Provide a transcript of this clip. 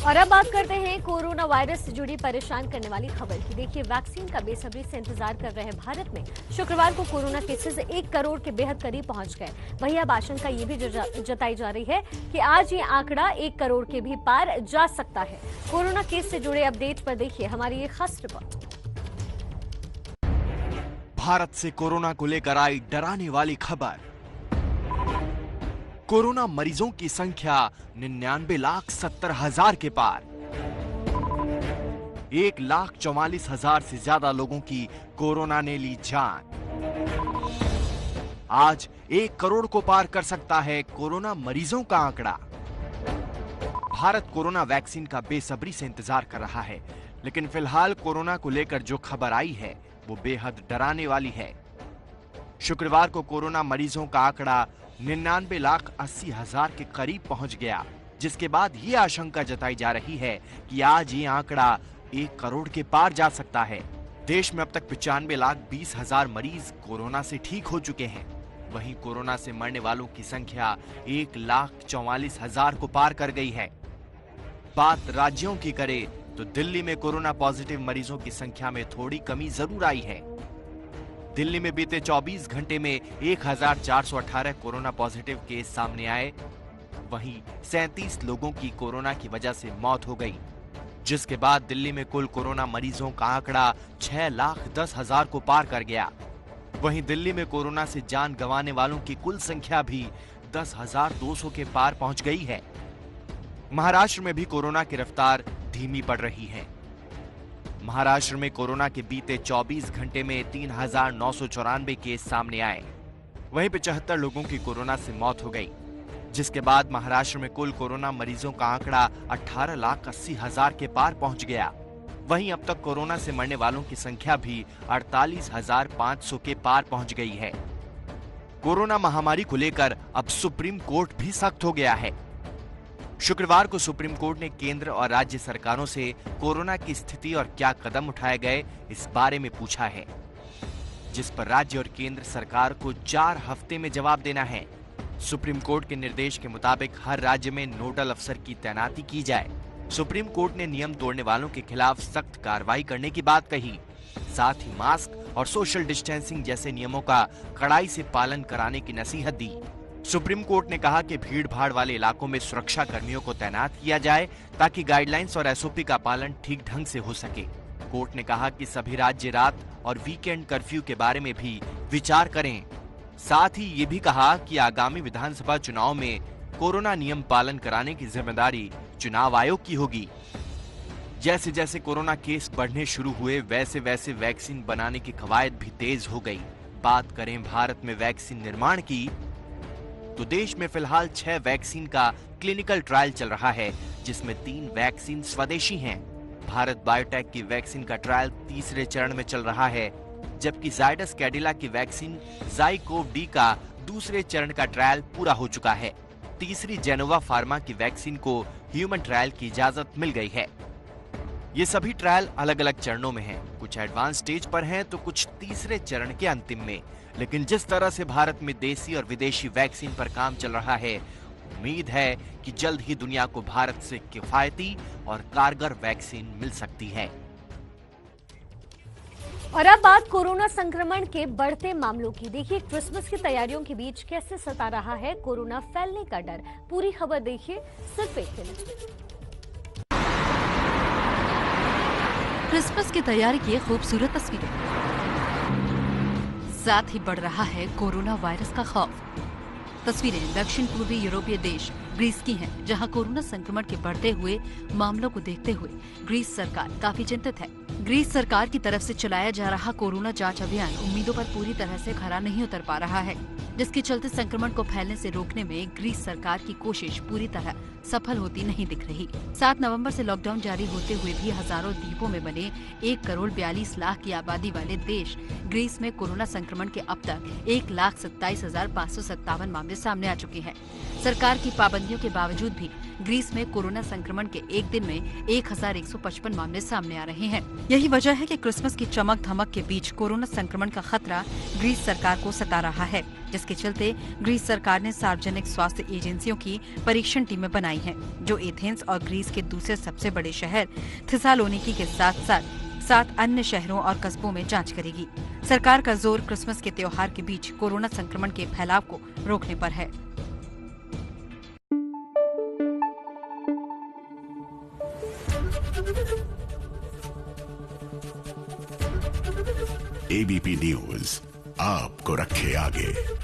और अब बात करते हैं कोरोना वायरस से जुड़ी परेशान करने वाली खबर की। देखिए, वैक्सीन का बेसब्री से इंतजार कर रहे भारत में शुक्रवार को कोरोना केसेस 1 करोड़ के बेहद करीब पहुंच गए। वहीं अब आशंका ये भी जताई जा रही है कि आज ये आंकड़ा 1 करोड़ के भी पार जा सकता है। कोरोना केस से जुड़े अपडेट पर देखिए हमारी ये खास रिपोर्ट। भारत से कोरोना को लेकर आई डराने वाली खबर। कोरोना मरीजों की संख्या 99,70,000 के पार। 1,44,000 से ज्यादा लोगों की कोरोना ने ली जान। आज 1 करोड़ को पार कर सकता है कोरोना मरीजों का आंकड़ा। भारत कोरोना वैक्सीन का बेसब्री से इंतजार कर रहा है, लेकिन फिलहाल कोरोना को लेकर जो खबर आई है वो बेहद डराने वाली है। शुक्रवार को कोरोना मरीजों का आंकड़ा 99,80,000 के करीब पहुंच गया, जिसके बाद ये आशंका जताई जा रही है कि आज ये आंकड़ा 1 करोड़ के पार जा सकता है। देश में अब तक 95,20,000 मरीज कोरोना से ठीक हो चुके हैं। वहीं कोरोना से मरने वालों की संख्या 1,44,000 को पार कर गई है। बात राज्यों की करें तो दिल्ली में कोरोना पॉजिटिव मरीजों की संख्या में थोड़ी कमी जरूर आई है। दिल्ली में बीते 24 घंटे में 1,418 कोरोना पॉजिटिव केस सामने आए। वहीं 37 लोगों की कोरोना की वजह से मौत हो गई, जिसके बाद दिल्ली में कुल कोरोना मरीजों का आंकड़ा 6,10,000 को पार कर गया। वहीं दिल्ली में कोरोना से जान गंवाने वालों की कुल संख्या भी 10,200 के पार पहुंच गई है। महाराष्ट्र में भी कोरोना की रफ्तार धीमी पड़ रही है। महाराष्ट्र में कोरोना के बीते 24 घंटे में 3,994 केस सामने आए। वहीं 75 लोगों की कोरोना से मौत हो गई, जिसके बाद महाराष्ट्र में कुल कोरोना मरीजों का आंकड़ा 18,80,000 के पार पहुंच गया। वहीं अब तक कोरोना से मरने वालों की संख्या भी 48,500 के पार पहुंच गई है। कोरोना महामारी को लेकर अब सुप्रीम कोर्ट भी सख्त हो गया है। शुक्रवार को सुप्रीम कोर्ट ने केंद्र और राज्य सरकारों से कोरोना की स्थिति और क्या कदम उठाए गए इस बारे में पूछा है, जिस पर राज्य और केंद्र सरकार को 4 हफ्ते में जवाब देना है। सुप्रीम कोर्ट के निर्देश के मुताबिक हर राज्य में नोडल अफसर की तैनाती की जाए। सुप्रीम कोर्ट ने नियम तोड़ने वालों के खिलाफ सख्त कार्रवाई करने की बात कही। साथ ही मास्क और सोशल डिस्टेंसिंग जैसे नियमों का कड़ाई से पालन कराने की नसीहत दी। सुप्रीम कोर्ट ने कहा कि भीड़ भाड़ वाले इलाकों में सुरक्षा कर्मियों को तैनात किया जाए ताकि गाइडलाइंस और एसओपी का पालन ठीक ढंग से हो सके। कोर्ट ने कहा कि सभी राज्य रात और वीकेंड कर्फ्यू के बारे में भी विचार करें। साथ ही ये भी कहा कि आगामी विधानसभा चुनाव में कोरोना नियम पालन कराने की जिम्मेदारी चुनाव आयोग की होगी। जैसे जैसे कोरोना केस बढ़ने शुरू हुए वैसे वैसे वैक्सीन बनाने की कवायद भी तेज हो गई। बात करें भारत में वैक्सीन निर्माण की तो देश में फिलहाल 6 वैक्सीन का क्लिनिकल ट्रायल चल रहा है, जिसमें 3 वैक्सीन स्वदेशी हैं। भारत बायोटेक की वैक्सीन का ट्रायल तीसरे चरण में चल रहा है, जबकि जायडस कैडिला की वैक्सीन ज़ाइकोव-डी का दूसरे चरण का ट्रायल पूरा हो चुका है। तीसरी जेनोवा फार्मा की वैक्सीन को ह्यूमन ट्रायल की इजाजत मिल गई है। ये सभी ट्रायल अलग अलग चरणों में हैं, कुछ एडवांस स्टेज पर हैं तो कुछ तीसरे चरण के अंतिम में। लेकिन जिस तरह से भारत में देसी और विदेशी वैक्सीन पर काम चल रहा है, उम्मीद है कि जल्द ही दुनिया को भारत से किफायती और कारगर वैक्सीन मिल सकती है। और अब बात कोरोना संक्रमण के बढ़ते मामलों की। देखिए, क्रिसमस की तैयारियों के बीच कैसे सता रहा है कोरोना फैलने का डर। पूरी खबर देखिए सिर्फ एक दिन। क्रिसमस की तैयारी की खूबसूरत तस्वीरें, साथ ही बढ़ रहा है कोरोना वायरस का खौफ। तस्वीरें दक्षिण पूर्वी यूरोपीय देश ग्रीस की हैं, जहां कोरोना संक्रमण के बढ़ते हुए मामलों को देखते हुए ग्रीस सरकार काफी चिंतित है। ग्रीस सरकार की तरफ से चलाया जा रहा कोरोना जांच अभियान उम्मीदों पर पूरी तरह से खरा नहीं उतर पा रहा है, जिसके चलते संक्रमण को फैलने से रोकने में ग्रीस सरकार की कोशिश पूरी तरह सफल होती नहीं दिख रही। 7 नवंबर से लॉकडाउन जारी होते हुए भी हजारों द्वीपों में बने 1 करोड़ 42 लाख की आबादी वाले देश ग्रीस में कोरोना संक्रमण के अब तक 1,27,557 मामले सामने आ चुके हैं। सरकार की पाबंदियों के बावजूद भी ग्रीस में कोरोना संक्रमण के एक दिन में 1,155 मामले सामने आ रहे हैं। यही वजह है कि क्रिसमस की चमक धमक के बीच कोरोना संक्रमण का खतरा ग्रीस सरकार को सता रहा है, जिसके चलते ग्रीस सरकार ने सार्वजनिक स्वास्थ्य एजेंसियों की परीक्षण टीमें बनाई बनाई है, जो एथेंस और ग्रीस के दूसरे सबसे बड़े शहर थिसालोनिकी के साथ साथ 7 अन्य शहरों और कस्बों में जांच करेगी। सरकार का जोर क्रिसमस के त्योहार के बीच कोरोना संक्रमण के फैलाव को रोकने पर है। एबीपी न्यूज आपको रखे आगे।